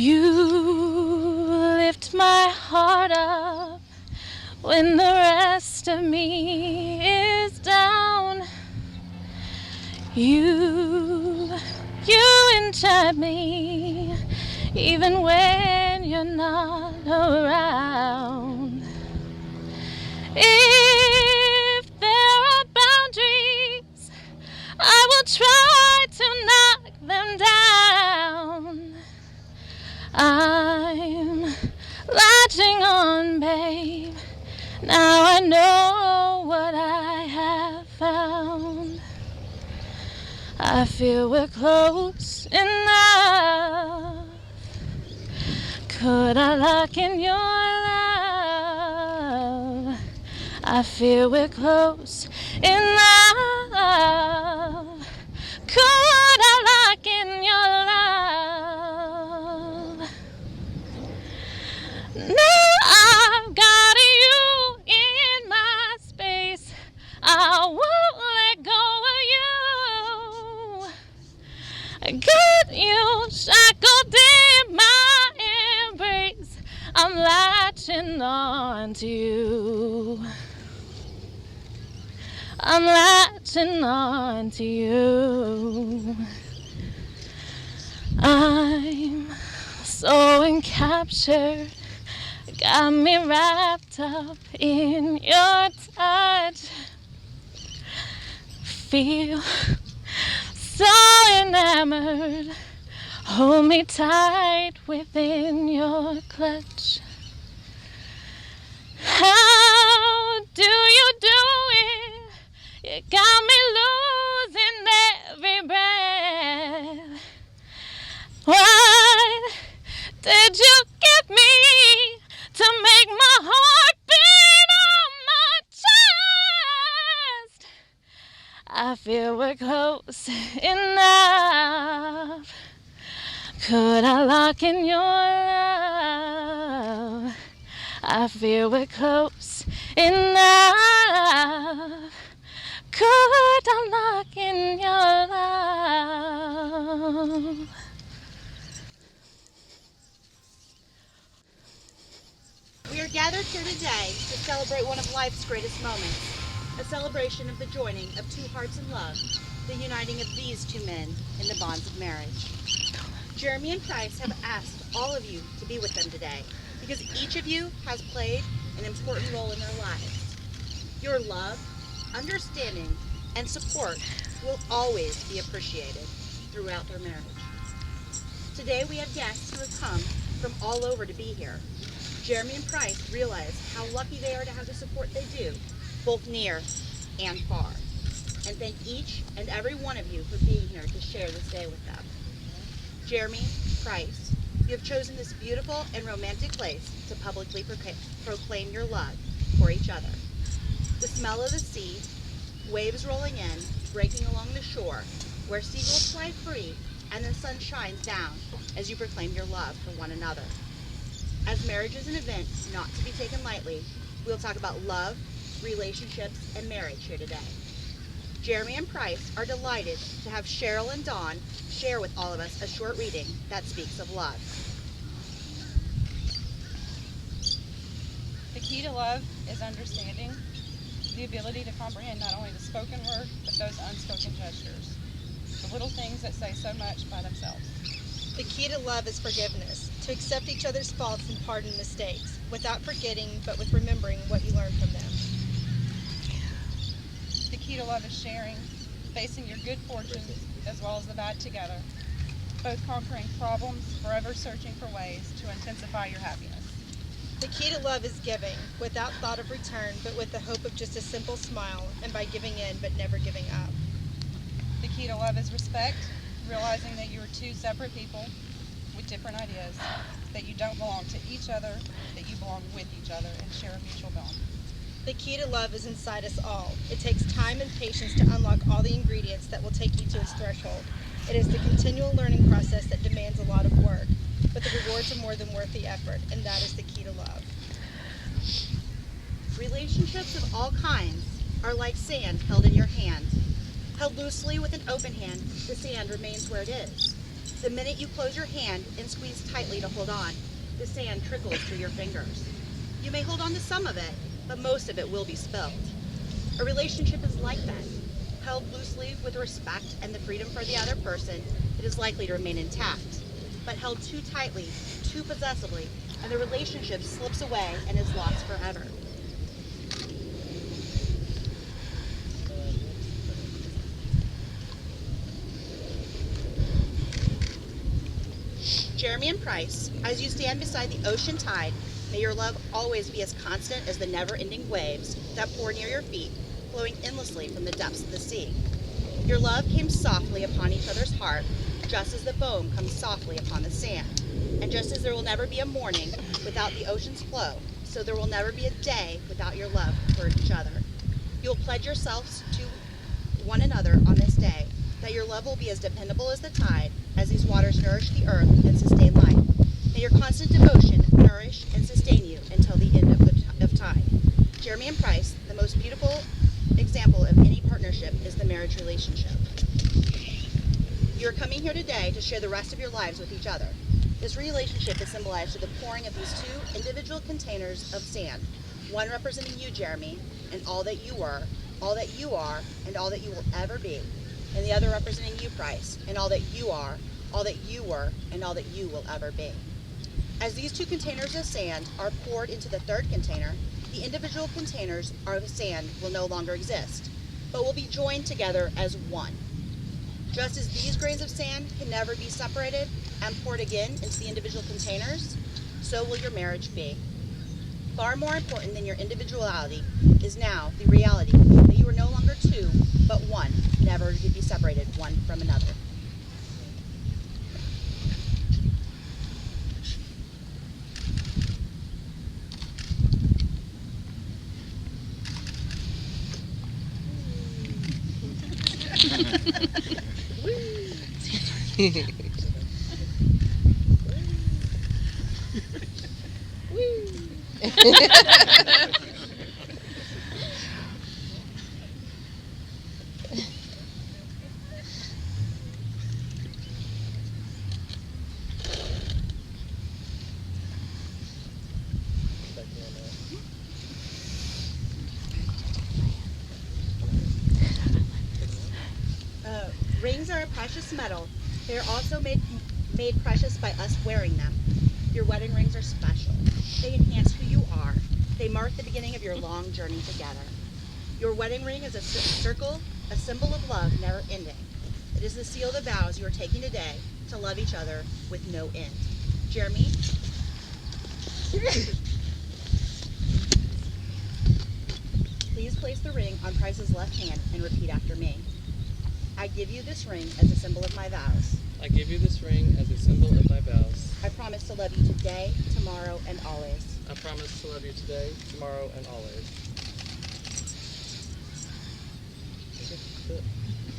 You lift my heart up when the rest of me is down. You enchant me even when you're not around. If there are boundaries, I will try to knock them down. I'm latching on, babe. Now I know what I have found. I feel we're close enough. Could I lock in your love? I feel we're close enough. Could I lock in your love? Now I've got you in my space. I won't let go of you. I got you shackled in my embrace. I'm latching on to you. I'm latching on to you. I'm so encaptured, got me wrapped up in your touch. Feel so enamored, hold me tight within your clutch. How do you do it? You got me losing every breath. What did you give me to make my heart beat on my chest? I feel we're close enough. Could I lock in your love? I feel we're close enough. Could I lock in your love? We are gathered here today to celebrate one of life's greatest moments, a celebration of the joining of two hearts in love, the uniting of these two men in the bonds of marriage. Jeremy and Price have asked all of you to be with them today because each of you has played an important role in their lives. Your love, understanding, and support will always be appreciated throughout their marriage. Today we have guests who have come from all over to be here. Jeremy and Price realize how lucky they are to have the support they do, both near and far. And thank each and every one of you for being here to share this day with them. Jeremy, Price, you have chosen this beautiful and romantic place to publicly proclaim your love for each other. The smell of the sea, waves rolling in, breaking along the shore, where seagulls fly free and the sun shines down as you proclaim your love for one another. As marriage is an event not to be taken lightly, we'll talk about love, relationships, and marriage here today. Jeremy and Price are delighted to have Cheryl and Dawn share with all of us a short reading that speaks of love. The key to love is understanding, the ability to comprehend not only the spoken word, but those unspoken gestures, the little things that say so much by themselves. The key to love is forgiveness, to accept each other's faults and pardon mistakes, without forgetting, but with remembering what you learned from them. The key to love is sharing, facing your good fortunes as well as the bad together, both conquering problems, forever searching for ways to intensify your happiness. The key to love is giving, without thought of return, but with the hope of just a simple smile, and by giving in, but never giving up. The key to love is respect, realizing that you are two separate people with different ideas, that you don't belong to each other, that you belong with each other and share a mutual bond. The key to love is inside us all. It takes time and patience to unlock all the ingredients that will take you to its threshold. It is the continual learning process that demands a lot of work, but the rewards are more than worth the effort, and that is the key to love. Relationships of all kinds are like sand held in your hand. Held loosely with an open hand, the sand remains where it is. The minute you close your hand and squeeze tightly to hold on, the sand trickles through your fingers. You may hold on to some of it, but most of it will be spilled. A relationship is like that. Held loosely with respect and the freedom for the other person, it is likely to remain intact. But held too tightly, too possessively, and the relationship slips away and is lost forever. Jeremy and Price, as you stand beside the ocean tide, may your love always be as constant as the never-ending waves that pour near your feet, flowing endlessly from the depths of the sea. Your love came softly upon each other's heart, just as the foam comes softly upon the sand. And just as there will never be a morning without the ocean's flow, so there will never be a day without your love for each other. You will pledge yourselves to one another on this day, that your love will be as dependable as the tide, as these waters nourish the earth and sustain life. May your constant devotion nourish and sustain you until the end of time. Jeremy and Price, the most beautiful example of any partnership is the marriage relationship. You are coming here today to share the rest of your lives with each other. This relationship is symbolized through the pouring of these two individual containers of sand, one representing you, Jeremy, and all that you were, all that you are, and all that you will ever be, and the other representing you, Price, and all that you are, all that you were, and all that you will ever be. As these two containers of sand are poured into the third container, the individual containers of sand will no longer exist, but will be joined together as one. Just as these grains of sand can never be separated and poured again into the individual containers, so will your marriage be. Far more important than your individuality is now the reality that you are no longer two, but one, never to be separated one from another. Rings are a precious metal. They are also made precious by us wearing them. Your wedding rings are special. They enhance who you are. They mark the beginning of your long journey together. Your wedding ring is a circle, a symbol of love never ending. It is the seal of the vows you are taking today to love each other with no end. Jeremy? Please place the ring on Price's left hand and repeat after me. I give you this ring as a symbol of my vows. I give you this ring as a symbol of my vows. I promise to love you today, tomorrow, and always. I promise to love you today, tomorrow, and always.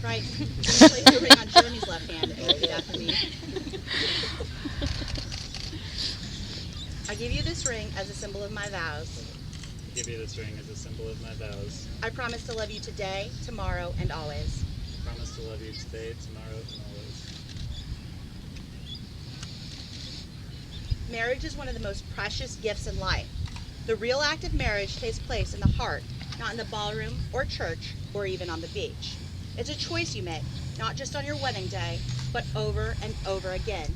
Right. Place the ring on Jeremy's left hand and repeat after me. I give you this ring as a symbol of my vows. I give you this ring as a symbol of my vows. I promise to love you today, tomorrow, and always. I promise to love you today, tomorrow, and always. Marriage is one of the most precious gifts in life. The real act of marriage takes place in the heart, not in the ballroom or church or even on the beach. It's a choice you make, not just on your wedding day, but over and over again.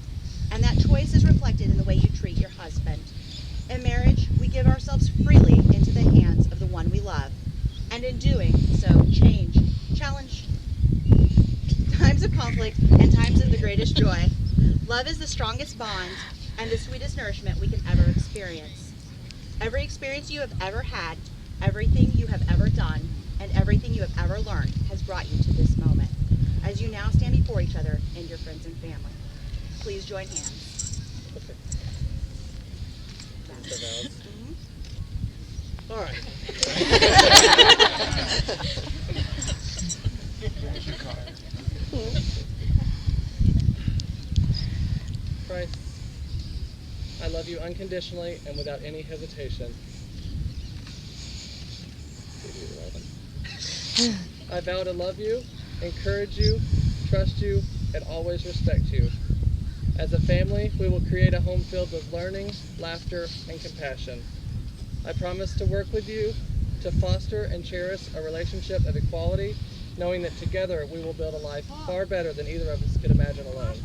And that choice is reflected in the way you treat your husband. In marriage, we give ourselves freely into the hands of the one we love. And in doing so, challenge times of conflict and times of the greatest joy. Love is the strongest bond and the sweetest nourishment we can ever experience. Every experience you have ever had, everything you have ever done, and everything you have ever learned has brought you to this moment, as you now stand before each other and your friends and family. Please join hands. All right. Price, I love you unconditionally and without any hesitation. I vow to love you, encourage you, trust you, and always respect you. As a family, we will create a home filled with learning, laughter, and compassion. I promise to work with you to foster and cherish a relationship of equality, knowing that together we will build a life far better than either of us could imagine alone.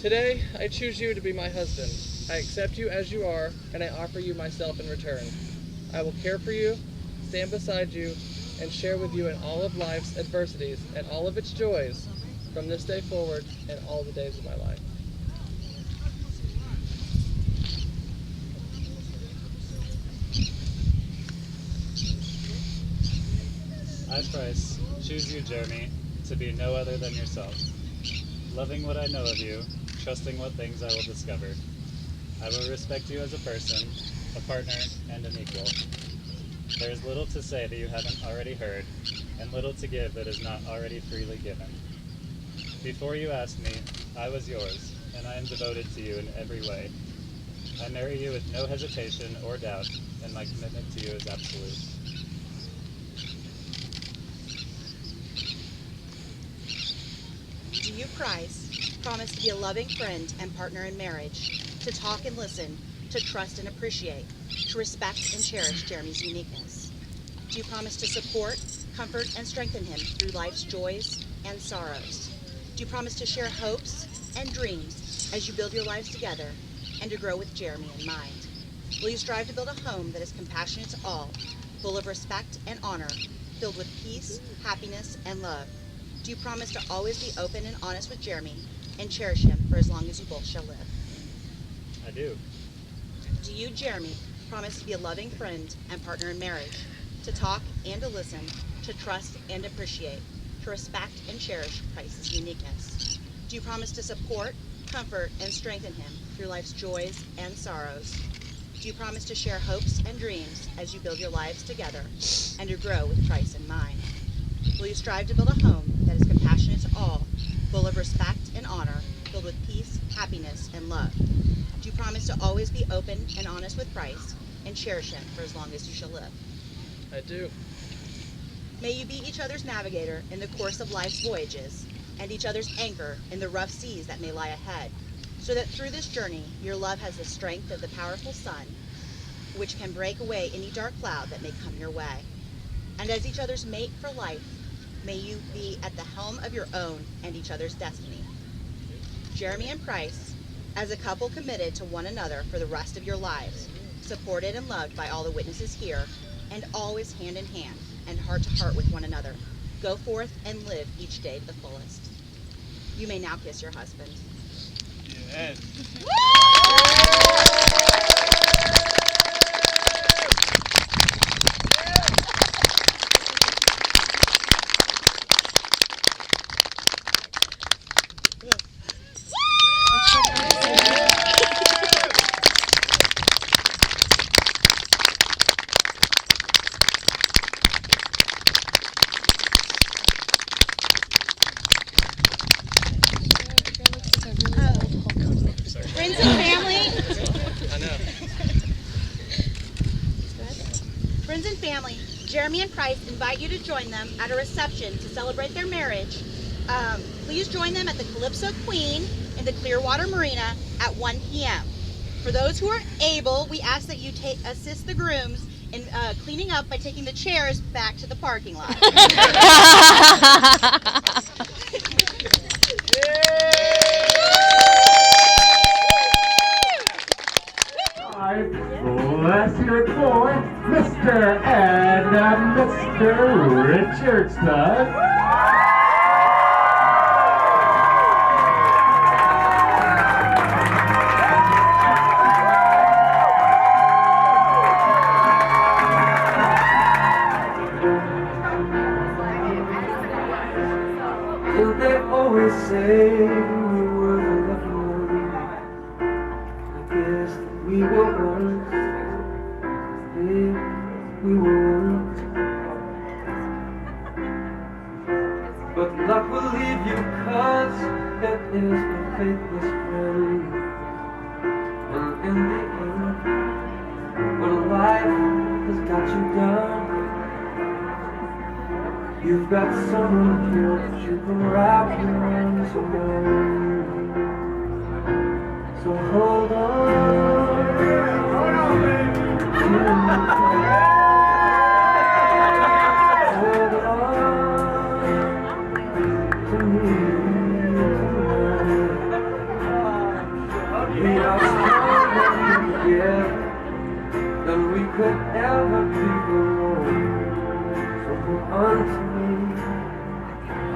Today, I choose you to be my husband. I accept you as you are, and I offer you myself in return. I will care for you, stand beside you, and share with you in all of life's adversities and all of its joys from this day forward and all the days of my life. I, Price, choose you, Jeremy, to be no other than yourself. Loving what I know of you, trusting what things I will discover. I will respect you as a person, a partner, and an equal. There is little to say that you haven't already heard, and little to give that is not already freely given. Before you asked me, I was yours, and I am devoted to you in every way. I marry you with no hesitation or doubt, and my commitment to you is absolute. Do you, Price, promise to be a loving friend and partner in marriage, to talk and listen, to trust and appreciate, to respect and cherish Jeremy's uniqueness? Do you promise to support, comfort, and strengthen him through life's joys and sorrows? Do you promise to share hopes and dreams as you build your lives together and to grow with Jeremy in mind? Will you strive to build a home that is compassionate to all, full of respect and honor, filled with peace, happiness, and love? Do you promise to always be open and honest with Jeremy and cherish him for as long as you both shall live? I do. Do you, Jeremy, promise to be a loving friend and partner in marriage, to talk and to listen, to trust and appreciate, to respect and cherish Price's uniqueness? Do you promise to support, comfort, and strengthen him through life's joys and sorrows? Do you promise to share hopes and dreams as you build your lives together and to grow with Price in mind? Will you strive to build a home that is compassionate to all, full of respect and honor, filled with peace, happiness, and love? Do you promise to always be open and honest with Price and cherish him for as long as you shall live? I do. May you be each other's navigator in the course of life's voyages and each other's anchor in the rough seas that may lie ahead, so that through this journey your love has the strength of the powerful sun, which can break away any dark cloud that may come your way. And as each other's mate for life, may you be at the helm of your own and each other's destiny. Jeremy and Price, as a couple committed to one another for the rest of your lives, supported and loved by all the witnesses here, and always hand in hand and heart to heart with one another, go forth and live each day to the fullest. You may now kiss your husband. Yes. Friends and family, I know. friends and family, Jeremy and Price invite you to join them at a reception to celebrate their marriage. Please join them at the Calypso Queen in the Clearwater Marina at 1 p.m. For those who are able, we ask that you assist the grooms in cleaning up by taking the chairs back to the parking lot. Bless your boy, Mr. and Mr. Richardson. Well, they always say we were the lucky ones. I guess that we were once. Yeah, we were once. But luck will leave you, 'cause it is a faithless friend. And in the end, when life has got you down, you've got someone here that you can wrap your arms around. So hold on. Hold on to me tonight. We are stronger together than we could ever be alone. So hold on to me.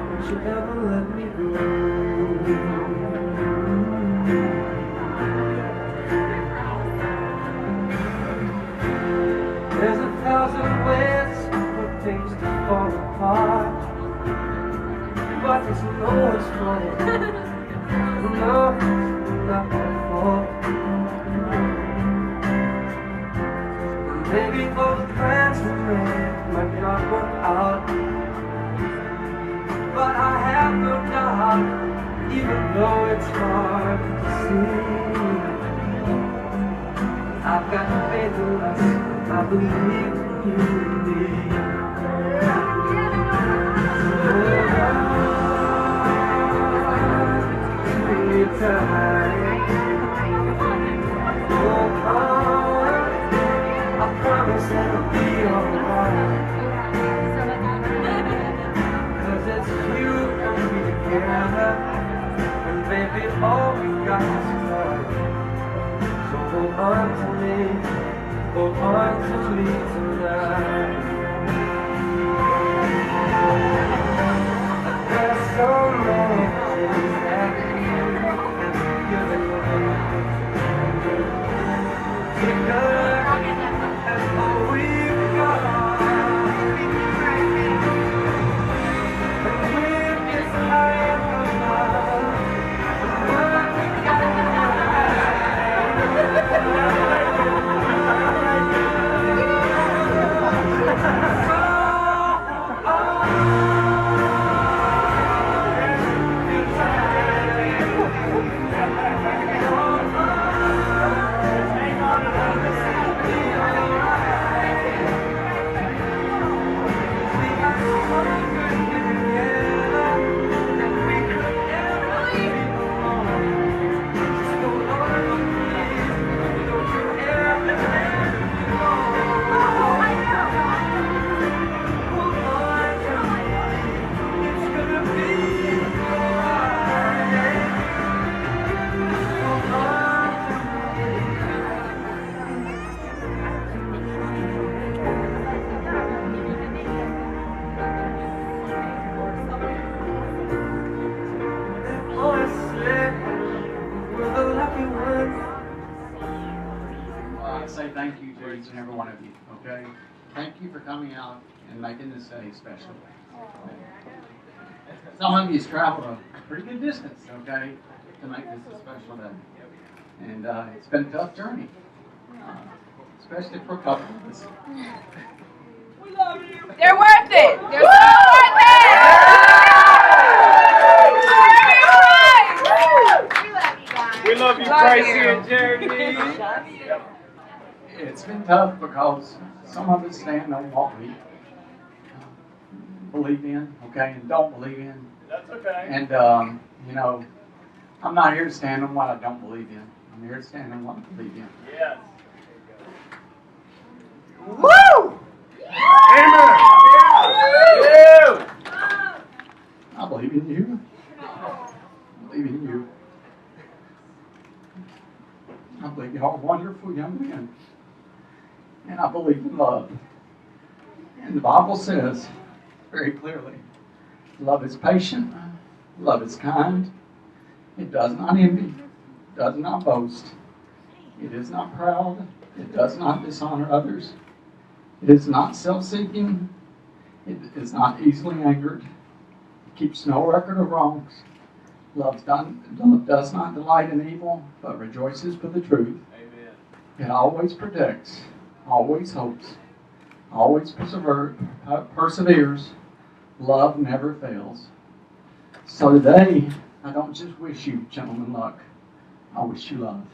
Don't you ever let me go. There's 1,000 ways for things to fall apart, but it's no one's fault. No, not my fault. Maybe all the plans we made might not work out, but I have no doubt, even though it's hard to see, I've got faith in us. I believe in you and me. Hold on to me tonight. Hold on, I promise it'll be alright. 'Cause it's you and me together, and baby, all we got is time. So hold on to me. Hold on to me tonight. There's so many things that you've given me. Take a look at all we've got. And with this kind of love, what we got. Say thank you to each and every one of you, okay? Thank you for coming out and making this day special. Some of you's traveled a pretty good distance, okay, to make this a special day. And it's been a tough journey, especially for a couple of us. We love you. They're worth it. They're so worth it. We love you, Tracy and Jeremy. It's been tough because some of us stand on what we believe in, okay, and don't believe in. That's okay. And, you know, I'm not here to stand on what I don't believe in. I'm here to stand on what I believe in. Yes. Woo! Amen. Yeah. I believe in you. I believe in you. I believe y'all are wonderful young men. And I believe in love. And the Bible says very clearly, love is patient, love is kind, it does not envy, does not boast, it is not proud, it does not dishonor others, it is not self-seeking, it is not easily angered, it keeps no record of wrongs, love does not delight in evil, but rejoices with the truth. Amen. It always protects, always hopes, always perseveres. Love never fails. So today, I don't just wish you gentlemen luck. I wish you love.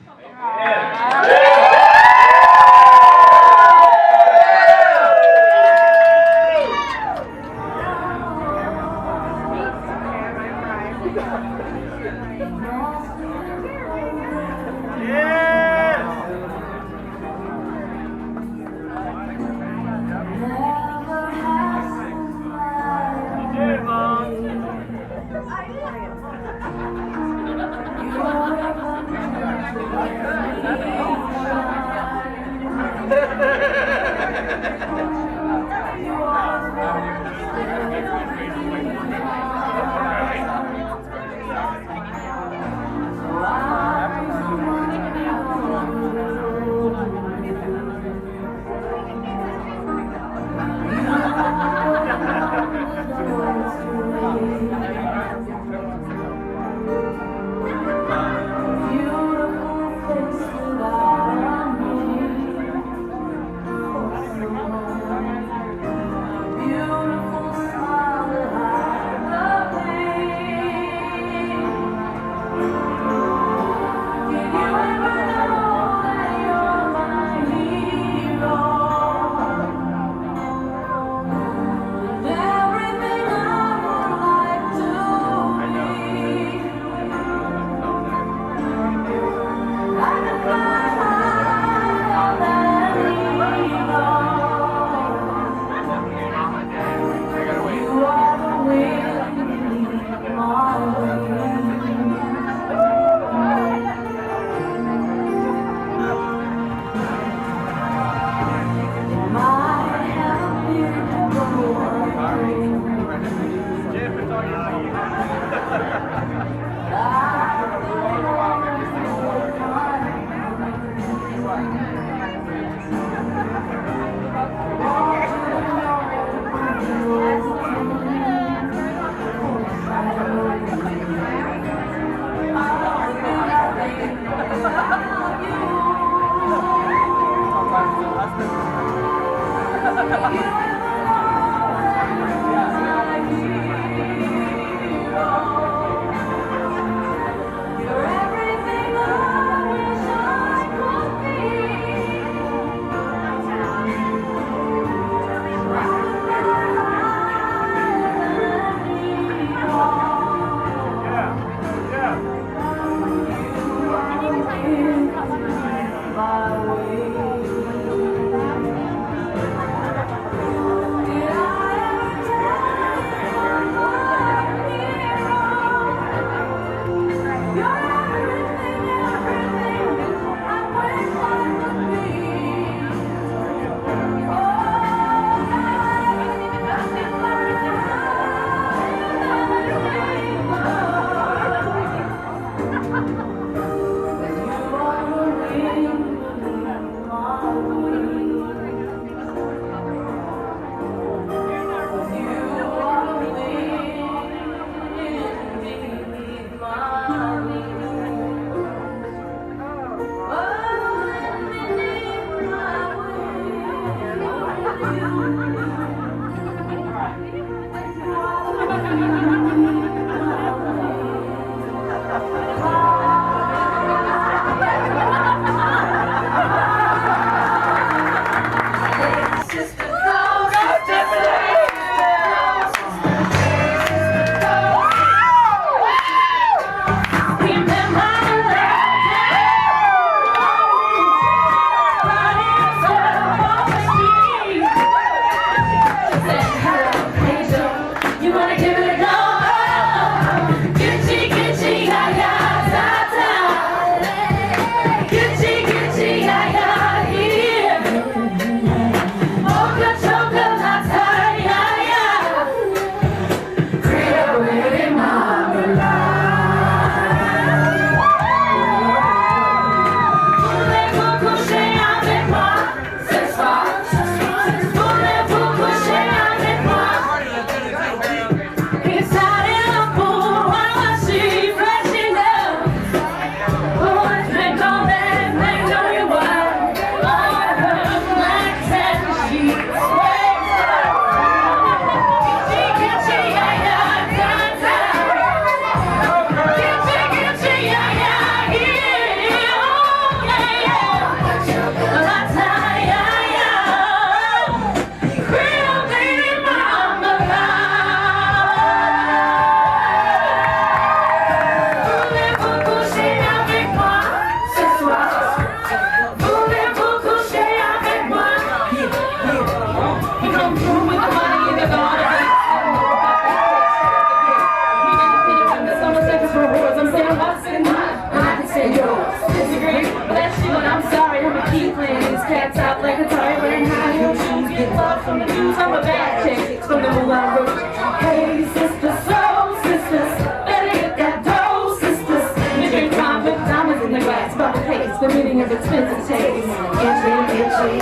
What's the meaning of expensive taste? Itchy, itchy,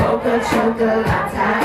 mocha chocolate latte.